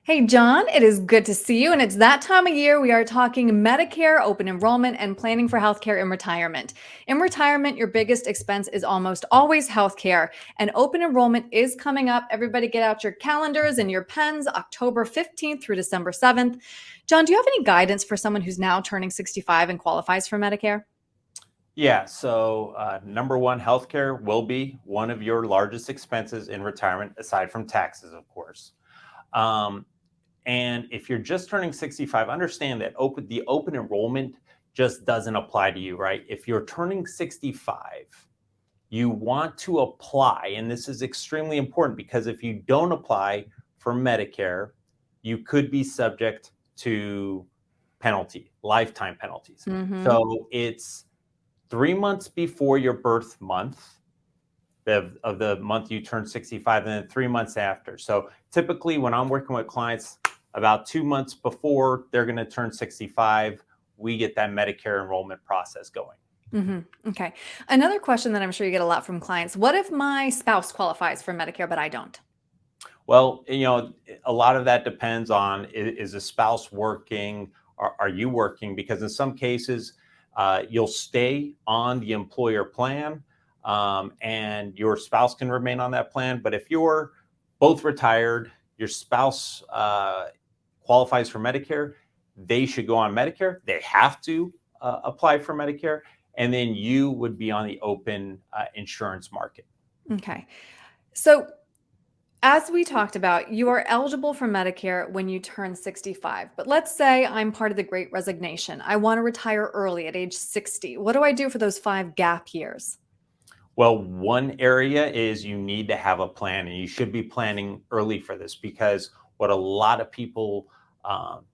Hey, John, it is good to see you. And it's that time of year we are talking Medicare, open enrollment, and planning for healthcare in retirement. In retirement, your biggest expense is almost always healthcare, and open enrollment is coming up. Everybody get out your calendars and your pens, October 15th through December 7th. John, do you have any guidance for someone who's now turning 65 and qualifies for Medicare? Yeah, so number one, healthcare will be one of your largest expenses in retirement, aside from taxes, of course. Um, and if you're just turning 65, understand that the open enrollment just doesn't apply to you, right? If you're turning 65, you want to apply, and this is extremely important because if you don't apply for Medicare, you could be subject to lifetime penalties. Mm-hmm. So it's 3 months before your birth month of the month you turn 65, and then 3 months after. So typically when I'm working with clients about 2 months before they're going to turn 65, we get that Medicare enrollment process going. Okay. Another question that I'm sure you get a lot from clients. What if my spouse qualifies for Medicare, but I don't? Well, a lot of that depends on is a spouse working? Are you working? Because in some cases, you'll stay on the employer plan, and your spouse can remain on that plan. But if you're both retired, your spouse qualifies for Medicare, they should go on Medicare. They have to apply for Medicare, and then you would be on the open insurance market. Okay. So, as we talked about, you are eligible for Medicare when you turn 65. But let's say I'm part of the Great Resignation. I want to retire early at age 60. What do I do for those 5 gap years? Well, one area is you need to have a plan, and you should be planning early for this because what a lot of people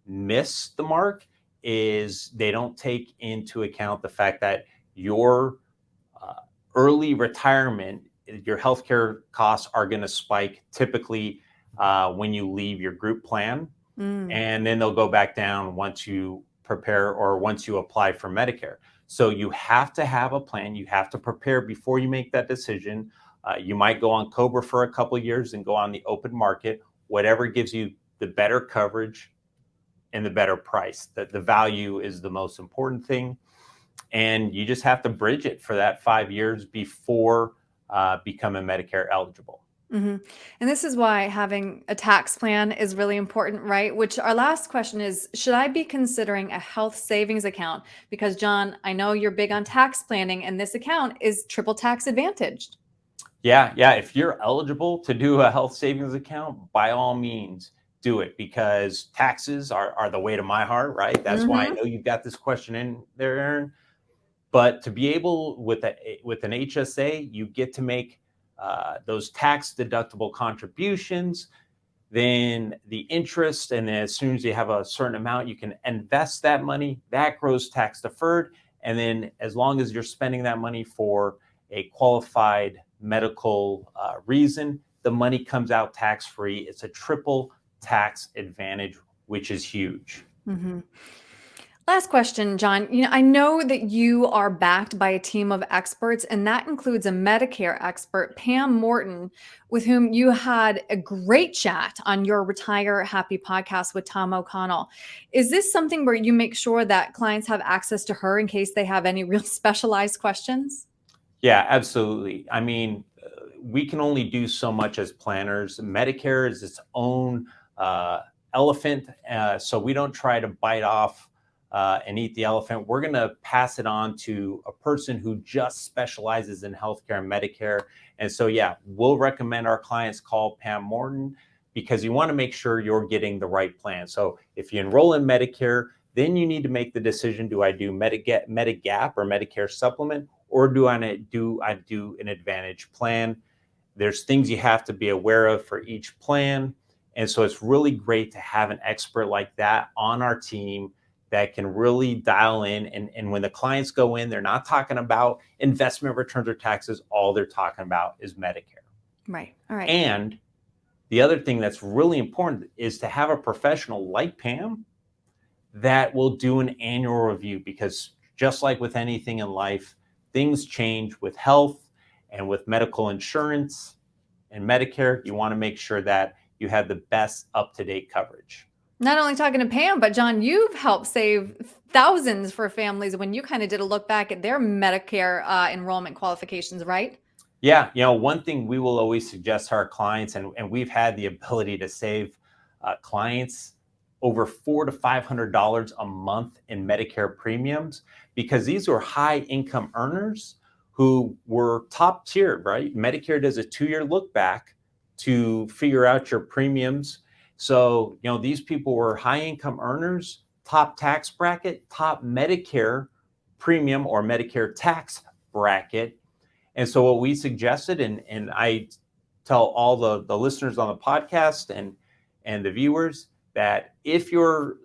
miss the mark is they don't take into account the fact that your uh, early retirement, your healthcare costs are going to spike typically when you leave your group plan, Mm. and then they'll go back down once you prepare or once you apply for Medicare. So you have to have a plan. You have to prepare before you make that decision. You might go on Cobra for a couple of years and go on the open market, whatever gives you the better coverage and the better price. That the value is the most important thing, and you just have to bridge it for that 5 years before becoming Medicare eligible. hmm And this is why having a tax plan is really important, right? Which our last question is, should I be considering a health savings account? Because, John, I know you're big on tax planning, and this account is triple tax advantaged. Yeah. If you're eligible to do a health savings account, by all means, do it because taxes are the way to my heart, right? That's why I hmm know you've got this question in there, Aaron. But to be able with an HSA, you get to make those tax deductible contributions, then the interest, and then as soon as you have a certain amount, you can invest that money. That grows tax deferred, and then as long as you're spending that money for a qualified medical reason, the money comes out tax free. It's a triple tax advantage, which is huge. hmm Last question, John. I know that you are backed by a team of experts, and that includes a Medicare expert, Pam Morton, with whom you had a great chat on your Retire Happy podcast with Tom O'Connell. Is this something where you make sure that clients have access to her in case they have any real specialized questions? Yeah, absolutely. I mean, we can only do so much as planners. Medicare is its own uh, elephant, so we don't try to bite off and eat the elephant. We're going to pass it on to a person who just specializes in healthcare and Medicare. And so, yeah, we'll recommend our clients call Pam Morton because you want to make sure you're getting the right plan. So if you enroll in Medicare, then you need to make the decision: do I do Medigap or Medicare supplement, or do an Advantage plan? There's things you have to be aware of for each plan, and so it's really great to have an expert like that on our team that can really dial in. And when the clients go in, they're not talking about investment returns or taxes. All they're talking about is Medicare. Right. All right. And the other thing that's really important is to have a professional like Pam that will do an annual review, because just like with anything in life, things change with health and with medical insurance and Medicare. You want to make sure that you have the best up-to-date coverage. Not only talking to Pam, but John, you've helped save thousands for families when you kind of did a look back at their Medicare enrollment qualifications, right? Yeah, one thing we will always suggest to our clients, and we've had the ability to save clients over $400 to $500 a month in Medicare premiums, because these were high income earners who were top tiered, right? Medicare does a 2-year look back to figure out your premiums. So, these people were high income earners, top tax bracket, top Medicare premium or Medicare tax bracket. And so what we suggested, and I tell all the listeners on the podcast and the viewers, that if you're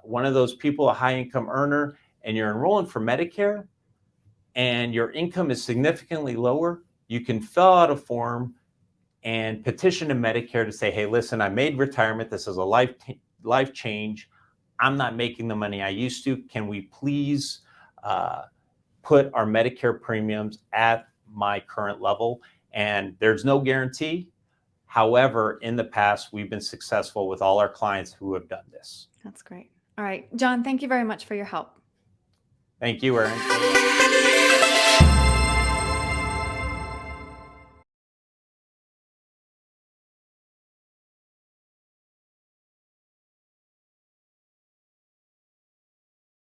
one of those people, a high income earner, and you're enrolling for Medicare and your income is significantly lower, you can fill out a form and petition to Medicare to say, hey, listen, I made retirement. This is a life change. I'm not making the money I used to. Can we please put our Medicare premiums at my current level? And there's no guarantee. However, in the past, we've been successful with all our clients who have done this. That's great. All right, John, thank you very much for your help. Thank you, Erin.